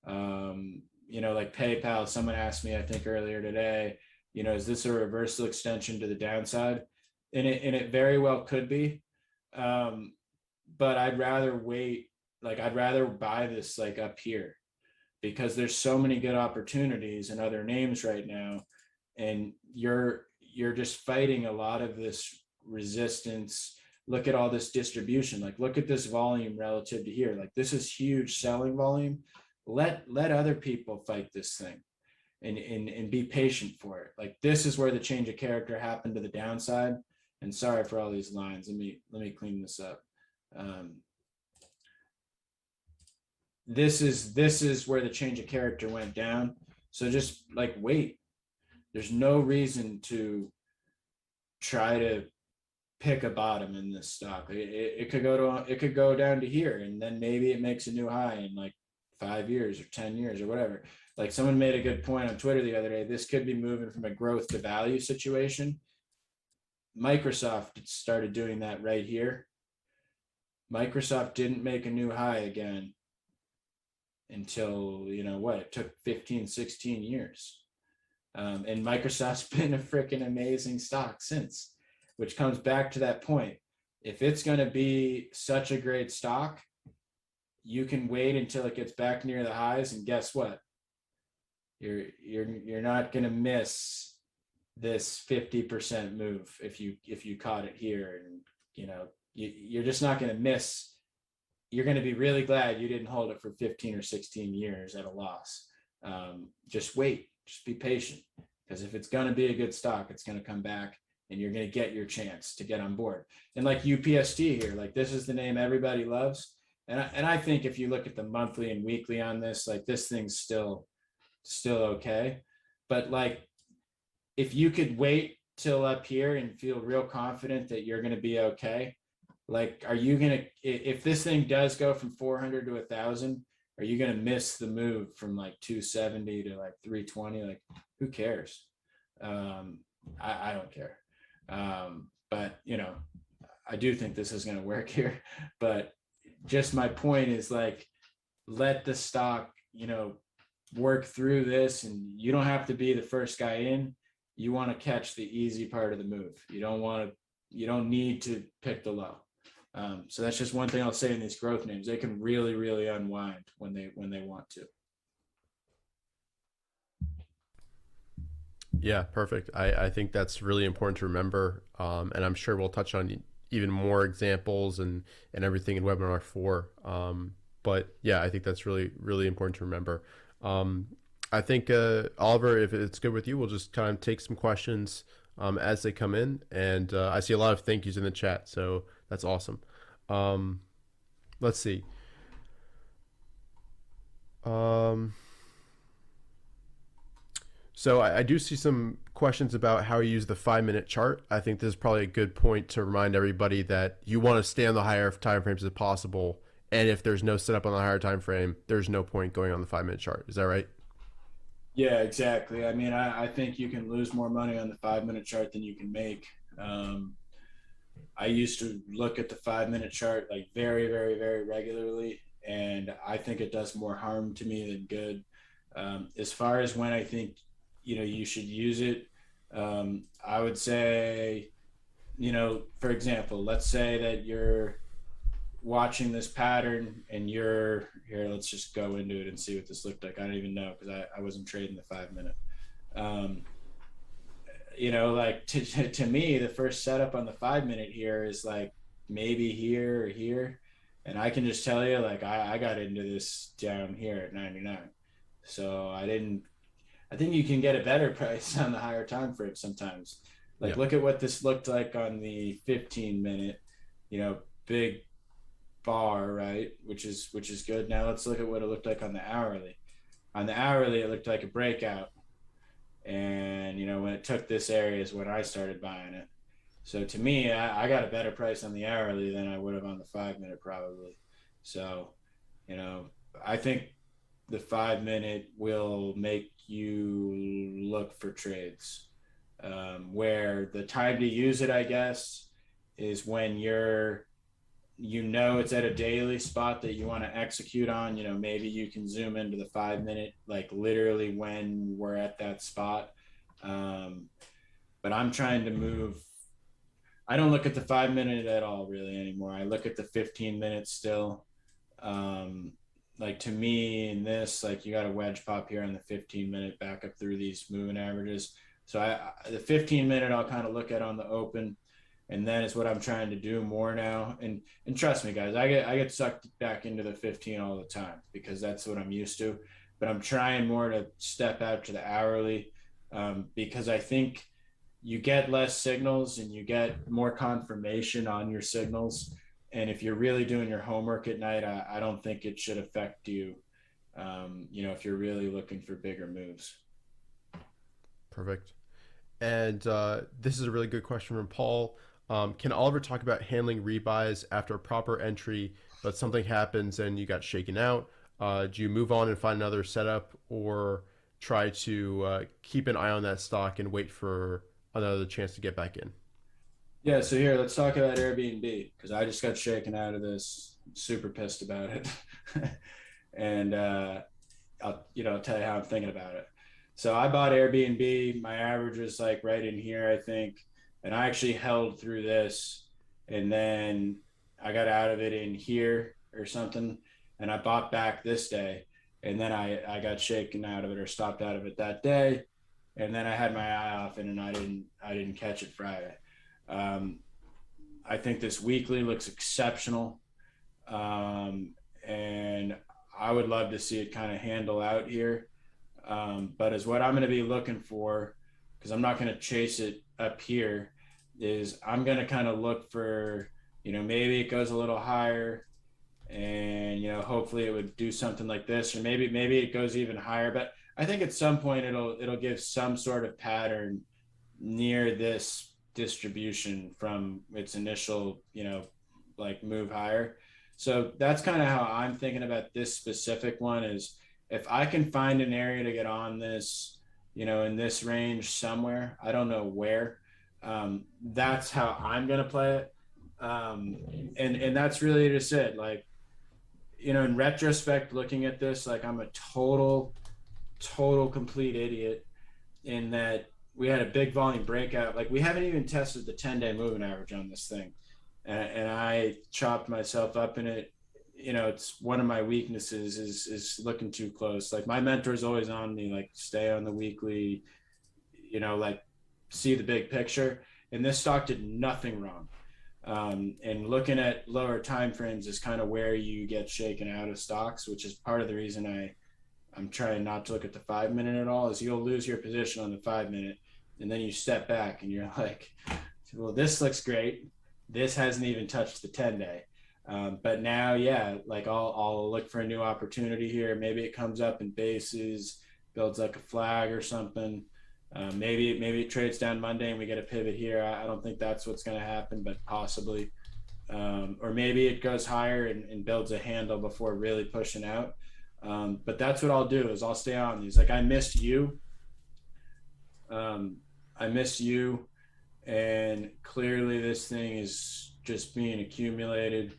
Like PayPal, someone asked me, I think earlier today, is this a reversal extension to the downside? And it very well could be. But I'd rather wait. Like I'd rather buy this like up here because there's so many good opportunities and other names right now. And you're just fighting a lot of this resistance. Look at all this distribution. Like look at this volume relative to here. Like this is huge selling volume. Let other people fight this thing and be patient for it. Like this is where the change of character happened to the downside. And sorry for all these lines. Let me clean this up. This is where the change of character went down. So just like wait. There's no reason to try to pick a bottom in this stock. It could go down to here, and then maybe it makes a new high in like 5 years or 10 years or whatever. Like someone made a good point on Twitter the other day. This could be moving from a growth to value situation. Microsoft started doing that right here. Microsoft didn't make a new high again until, it took 15, 16 years. And Microsoft's been a freaking amazing stock since, which comes back to that point. If it's going to be such a great stock, you can wait until it gets back near the highs, and guess what? You're not going to miss this 50% move if you caught it here, and you're just not going to miss. You're going to be really glad you didn't hold it for 15 or 16 years at a loss. Just wait, just be patient, because if it's going to be a good stock, it's going to come back and you're going to get your chance to get on board. And like UPST here, like this is the name everybody loves. And I think if you look at the monthly and weekly on this, like this thing's still okay. But like, if you could wait till up here and feel real confident that you're going to be okay, like, are you going to, if this thing does go from 400 to 1,000, are you going to miss the move from like 270 to like 320? Like, who cares? I don't care. But I do think this is going to work here. But just my point is like, let the stock, work through this, and you don't have to be the first guy in. You want to catch the easy part of the move. You don't need to pick the low. So that's just one thing I'll say in these growth names. They can really, really unwind when they want to. Yeah, perfect. I think that's really important to remember. And I'm sure we'll touch on even more examples and everything in webinar 4. But yeah, I think that's really, really important to remember. I think, Oliver, if it's good with you, we'll just kind of take some questions as they come in. And I see a lot of thank yous in the chat, so that's awesome. Let's see. So I do see some questions about how you use the 5-minute chart. I think this is probably a good point to remind everybody that you want to stay on the higher time frames as possible. And if there's no setup on the higher time frame, there's no point going on the 5-minute chart. Is that right? Yeah, exactly. I mean, I think you can lose more money on the 5-minute chart than you can make. I used to look at the 5-minute chart like very, very, very regularly, and I think it does more harm to me than good. As far as when I think you should use it, I would say, for example, let's say that you're watching this pattern and you're here. Let's just go into it and see what this looked like. I don't even know because I wasn't trading the 5-minute. Like to me, the first setup on the 5-minute here is like maybe here or here. And I can just tell you, like, I got into this down here at 99. So I think you can get a better price on the higher time frame sometimes. Like, Yeah. look at what this looked like on the 15-minute, big bar, right? Which is good. Now let's look at what it looked like on the hourly. On the hourly, it looked like a breakout. And, when it took this area is when I started buying it. So to me, I got a better price on the hourly than I would have on the 5-minute probably. So, I think the 5-minute will make you look for trades. Where the time to use it, I guess, is when you're it's at a daily spot that you want to execute on, maybe you can zoom into the 5 minute, like literally when we're at that spot. But I'm trying to move. I don't look at the 5 minute at all really anymore. I look at the 15 minutes still. Um, like to me in this, like you got a wedge pop here on the 15 minute back up through these moving averages. So the 15 minute I'll kind of look at on the open, and then it's what I'm trying to do more now. And trust me, guys, I get sucked back into the 15 all the time because that's what I'm used to. But I'm trying more to step out to the hourly, because I think you get less signals and you get more confirmation on your signals. And if you're really doing your homework at night, I don't think it should affect you. If you're really looking for bigger moves. Perfect. And this is a really good question from Paul. Can Oliver talk about handling rebuys after a proper entry, but something happens and you got shaken out? Do you move on and find another setup, or try to keep an eye on that stock and wait for another chance to get back in? Yeah, so here, let's talk about Airbnb because I just got shaken out of this. Super pissed about it. And I'll tell you how I'm thinking about it. So I bought Airbnb. My average was like right in here, I think. And I actually held through this. And then I got out of it in here or something. And I bought back this day. And then I got shaken out of it or stopped out of it that day. And then I had my eye off it and I didn't catch it Friday. Um, I think this weekly looks exceptional. And I would love to see it kind of handle out here. But as what I'm going to be looking for, because I'm not going to chase it up here, is I'm going to kind of look for, maybe it goes a little higher and, hopefully it would do something like this, or maybe it goes even higher. But I think at some point it'll give some sort of pattern near this distribution from its initial, like move higher. So that's kind of how I'm thinking about this specific one is if I can find an area to get on this, in this range somewhere, I don't know where, that's how I'm going to play it. And that's really just it. Like, in retrospect, looking at this, like I'm a total complete idiot in that we had a big volume breakout. Like we haven't even tested the 10-day moving average on this thing. And I chopped myself up in it. It's one of my weaknesses is looking too close. Like my mentor is always on me, like stay on the weekly, like see the big picture. And this stock did nothing wrong. And looking at lower time frames is kind of where you get shaken out of stocks, which is part of the reason I'm trying not to look at the 5 minute at all. Is you'll lose your position on the 5 minute, and then you step back and you're like, well, this looks great. This hasn't even touched the 10-day. But now, yeah, like I'll look for a new opportunity here. Maybe it comes up in bases, builds like a flag or something. Maybe it trades down Monday and we get a pivot here. I don't think that's what's going to happen, but possibly. Or maybe it goes higher and builds a handle before really pushing out. But that's what I'll do is I'll stay on these. Like I missed you. And clearly this thing is just being accumulated.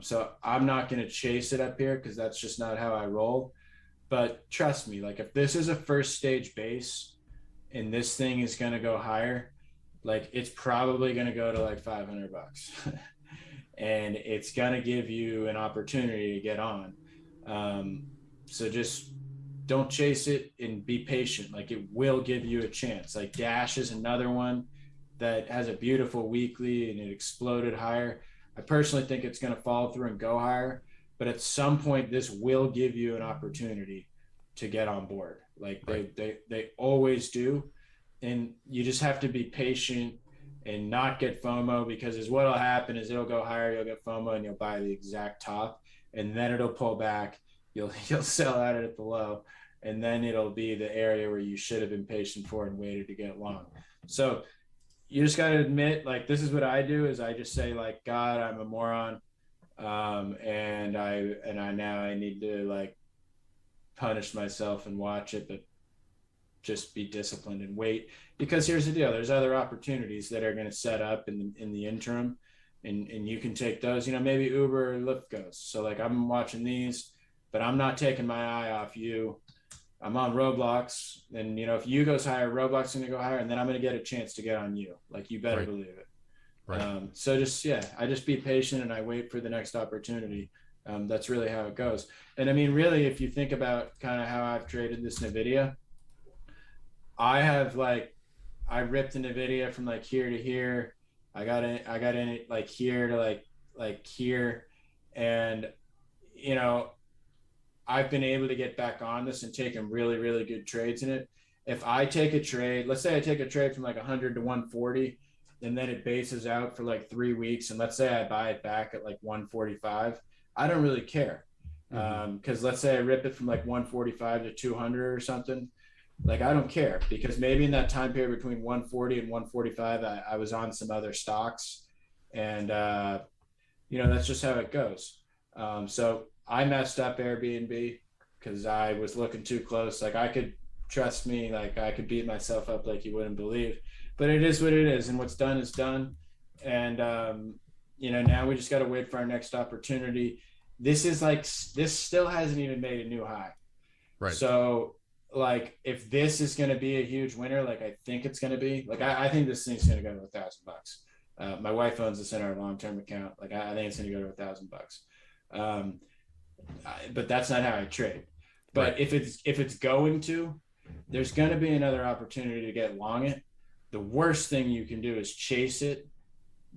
So I'm not going to chase it up here because that's just not how I roll. But trust me, like if this is a first stage base and this thing is going to go higher, like it's probably going to go to like $500 and it's going to give you an opportunity to get on. So just don't chase it and be patient. Like it will give you a chance. Like Dash is another one that has a beautiful weekly and it exploded higher. I personally think it's going to follow through and go higher, but at some point this will give you an opportunity to get on board. Like they always do. And you just have to be patient and not get FOMO, because is what'll happen is it'll go higher, you'll get FOMO and you'll buy the exact top, and then it'll pull back. You'll sell out at the low, and then it'll be the area where you should have been patient for and waited to get long. So you just got to admit, like, this is what I do is I just say like, God, I'm a moron. And I need to like punish myself and watch it, but just be disciplined and wait, because here's the deal. There's other opportunities that are going to set up in the interim. and you can take those, maybe Uber or Lyft goes. So like I'm watching these, but I'm not taking my eye off you. I'm on Roblox, and if you goes higher, Roblox is going to go higher, and then I'm going to get a chance to get on you. Like you better Right. believe it. Right. So just yeah, I just be patient and I wait for the next opportunity. That's really how it goes. And I mean, really, if you think about kind of how I've traded this Nvidia, I ripped the Nvidia from like here to here. I got in it like here to like here, and you know I've been able to get back on this and taking really, really good trades in it. If I take a trade, let's say I take a trade from like 100 to 140, and then it bases out for like 3 weeks, and let's say I buy it back at like 145, I don't really care. Mm-hmm. Because let's say I rip it from like 145 to 200 or something, like I don't care because maybe in that time period between 140 and 145, I was on some other stocks, and that's just how it goes. So I messed up Airbnb because I was looking too close. Like I could trust me, like I could beat myself up like you wouldn't believe. But it is what it is, and what's done is done. And now we just got to wait for our next opportunity. This still hasn't even made a new high. Right. So like if this is going to be a huge winner, like I think it's going to be, like I think this thing's going to go to $1,000. My wife owns this in our long-term account. Like I think it's going to go to $1,000. Um, but that's not how I trade. Right. But if it's going to, there's going to be another opportunity to get long it. The worst thing you can do is chase it,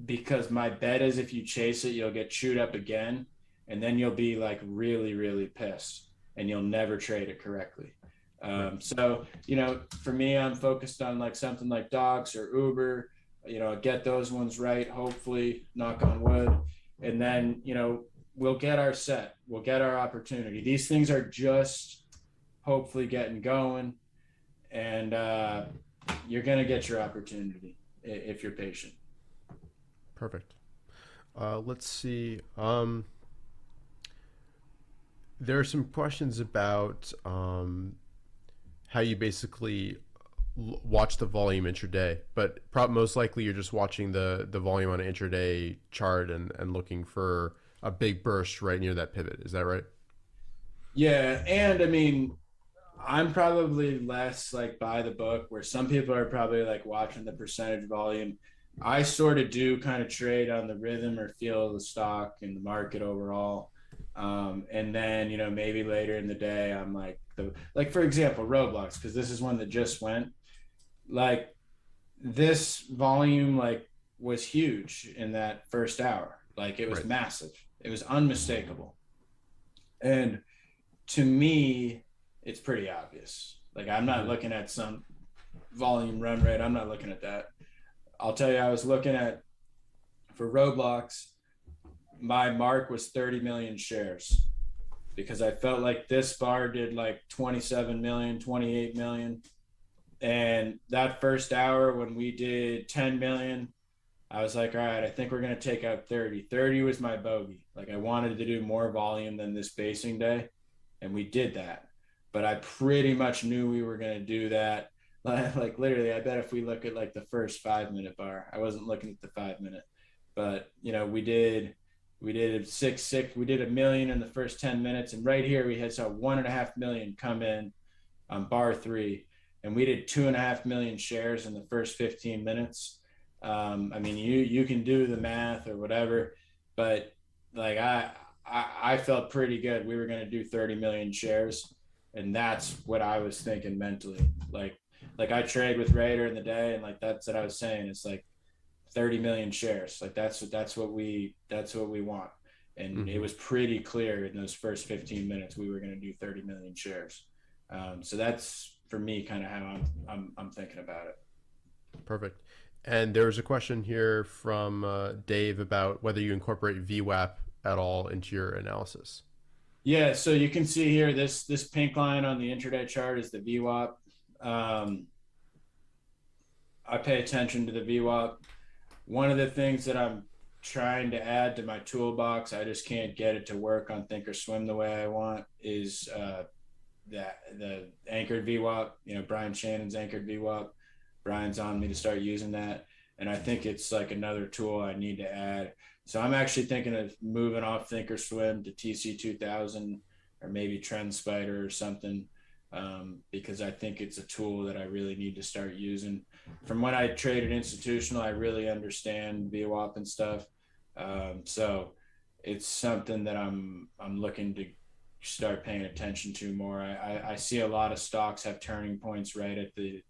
because my bet is if you chase it, you'll get chewed up again, and then you'll be like really, really pissed, and you'll never trade it correctly. Right. So for me, I'm focused on like something like Docs or Uber. Get those ones right. Hopefully, knock on wood, and then we'll get our set. We'll get our opportunity. These things are just hopefully getting going, and you're gonna get your opportunity if you're patient. Perfect. Let's see. There are some questions about how you basically watch the volume intraday, but most likely you're just watching the volume on an intraday chart and looking for a big burst right near that pivot. Is that right? Yeah, and I mean, I'm probably less like by the book, where some people are probably like watching the percentage volume. I sort of do kind of trade on the rhythm or feel of the stock and the market overall. And then, maybe later in the day, I'm like, for example, Roblox, because this is one that just went, like, this volume, like, was huge in that first hour. Like, it was Right. massive, it was unmistakable. And to me, it's pretty obvious. Like, I'm not Mm-hmm. looking at some volume run rate, I'm not looking at that. I'll tell you, I was looking at, for Roblox, my mark was 30 million shares, because I felt like this bar did like 27 million, 28 million. And that first hour when we did 10 million, I was like, all right, I think we're going to take out 30. 30 was my bogey. Like I wanted to do more volume than this basing day, and we did that. But I pretty much knew we were going to do that. Like literally, I bet if we look at like the first 5 minute bar, I wasn't looking at the 5 minute, but we did six, we did a million in the first 10 minutes. And right here, we had saw 1.5 million come in on bar three, and we did 2.5 million shares in the first 15 minutes. I mean, you can do the math or whatever, but like I felt pretty good. We were going to do 30 million shares, and that's what I was thinking mentally. Like I trade with Raider in the day, and like that's what I was saying. It's like 30 million shares. Like that's what we want. And it Mm-hmm. was pretty clear in those first 15 minutes we were going to do 30 million shares. So that's for me kind of how I'm thinking about it. Perfect. And there was a question here from Dave about whether you incorporate VWAP at all into your analysis. Yeah, so you can see here this pink line on the intraday chart is the VWAP. Um, I pay attention to the VWAP. One of the things that I'm trying to add to my toolbox, I just can't get it to work on Thinkorswim the way I want, is that the anchored VWAP. Brian Shannon's anchored VWAP. Brian's on me to start using that, and I think it's like another tool I need to add. So I'm actually thinking of moving off Thinkorswim to TC2000 or maybe TrendSpider or something, because I think it's a tool that I really need to start using. From when I traded institutional, I really understand VWAP and stuff. So it's something that I'm looking to start paying attention to more. I see a lot of stocks have turning points right at the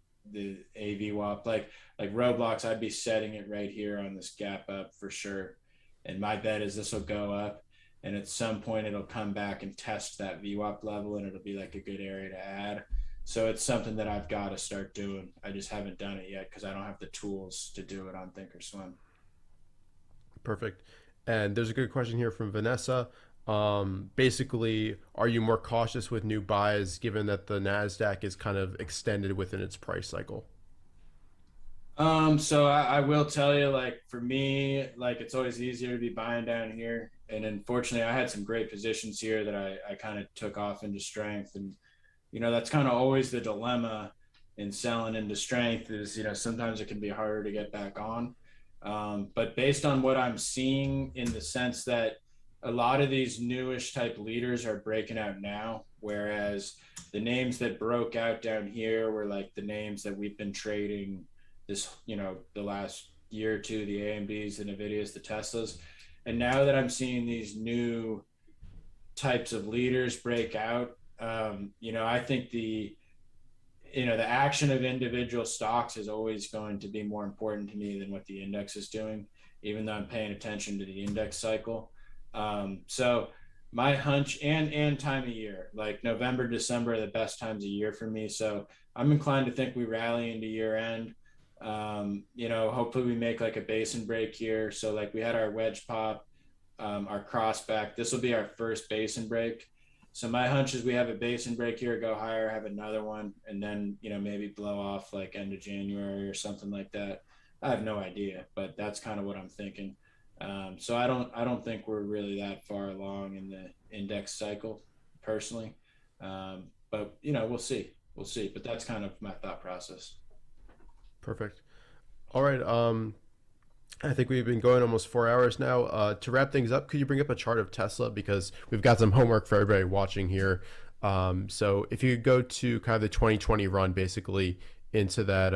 AVWAP, like Roblox. I'd be setting it right here on this gap up for sure, and my bet is this will go up, and at some point it'll come back and test that VWAP level, and it'll be like a good area to add. So it's something that I've got to start doing. I just haven't done it yet because I don't have the tools to do it on Thinkorswim. Perfect. And there's a good question here from Vanessa. Basically, are you more cautious with new buys given that the Nasdaq is kind of extended within its price cycle? So I will tell you, like for me, like it's always easier to be buying down here. And unfortunately, I had some great positions here that I kind of took off into strength. And, that's kind of always the dilemma in selling into strength is, sometimes it can be harder to get back on. But based on what I'm seeing in the sense that a lot of these newish type leaders are breaking out now, whereas the names that broke out down here were like the names that we've been trading this, the last year or two, the AMDs, the NVIDIAs, the Teslas. And now that I'm seeing these new types of leaders break out, I think the action of individual stocks is always going to be more important to me than what the index is doing, even though I'm paying attention to the index cycle. So my hunch and time of year, like November, December are the best times of year for me. So I'm inclined to think we rally into year end. Hopefully we make like a basin break here. So like we had our wedge pop, our cross back. This will be our first basin break. So my hunch is we have a basin break here, go higher, have another one, and then, maybe blow off like end of January or something like that. I have no idea, but that's kind of what I'm thinking. So I don't think we're really that far along in the index cycle personally. But we'll see, but that's kind of my thought process. Perfect. All right. I think we've been going almost 4 hours now. To wrap things up, could you bring up a chart of Tesla because we've got some homework for everybody watching here. So if you could go to kind of the 2020 run, basically into that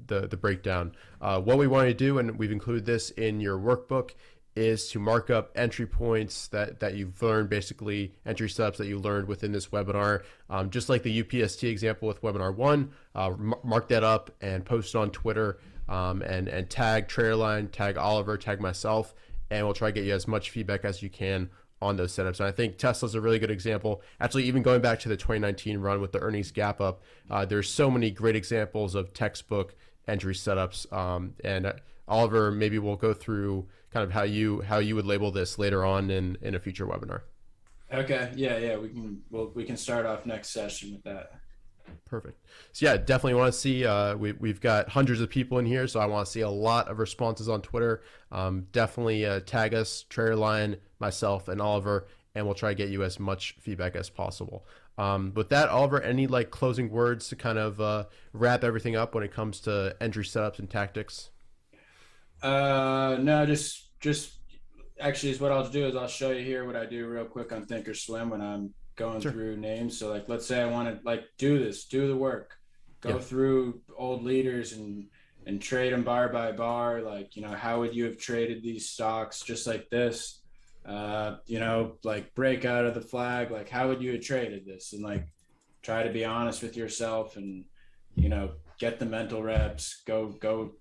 the breakdown. What we want to do, and we've included this in your workbook, is to mark up entry points that you've learned, basically entry steps that you learned within this webinar. Just like the UPST example with webinar one, mark that up and post it on Twitter, and tag Traderline, tag Oliver, tag myself, and we'll try to get you as much feedback as you can on those setups. And I think Tesla's a really good example. Actually, even going back to the 2019 run with the earnings gap up, there's so many great examples of textbook entry setups. And Oliver, maybe we'll go through kind of how you would label this later on in a future webinar. Okay. Yeah. We can start off next session with that. Perfect. So yeah, definitely want to see, we've got hundreds of people in here, so I want to see a lot of responses on Twitter. Definitely tag us, Traderline, myself, and Oliver, and we'll try to get you as much feedback as possible. With that, Oliver, any like closing words to kind of wrap everything up when it comes to entry setups and tactics? No, just actually is what I'll do is I'll show you here what I do real quick on Thinkorswim when I'm going Sure. through names. So like, let's say I want to like do the work, go through old leaders and trade them bar by bar. Like, how would you have traded these stocks just like this? Like break out of the flag. Like, how would you have traded this? And like, try to be honest with yourself and, get the mental reps, go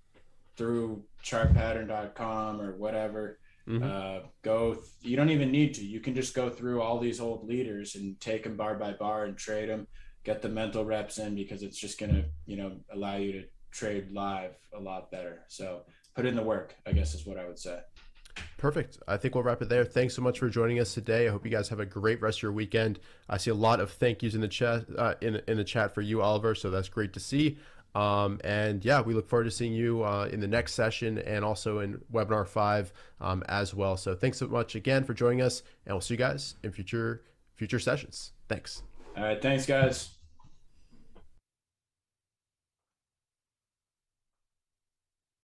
through chartpattern.com or whatever. You don't even need to, you can just go through all these old leaders and take them bar by bar and trade them, get the mental reps in, because it's just going to allow you to trade live a lot better. So put in the work, I guess, is what I would say. Perfect. I think we'll wrap it there. Thanks so much for joining us today. I hope you guys have a great rest of your weekend. I see a lot of thank yous in the chat, in the chat for you, Oliver, so that's great to see. And yeah, we look forward to seeing you in the next session and also in webinar 5 as well. So thanks so much again for joining us, and we'll see you guys in future sessions. Thanks. All right. Thanks, guys.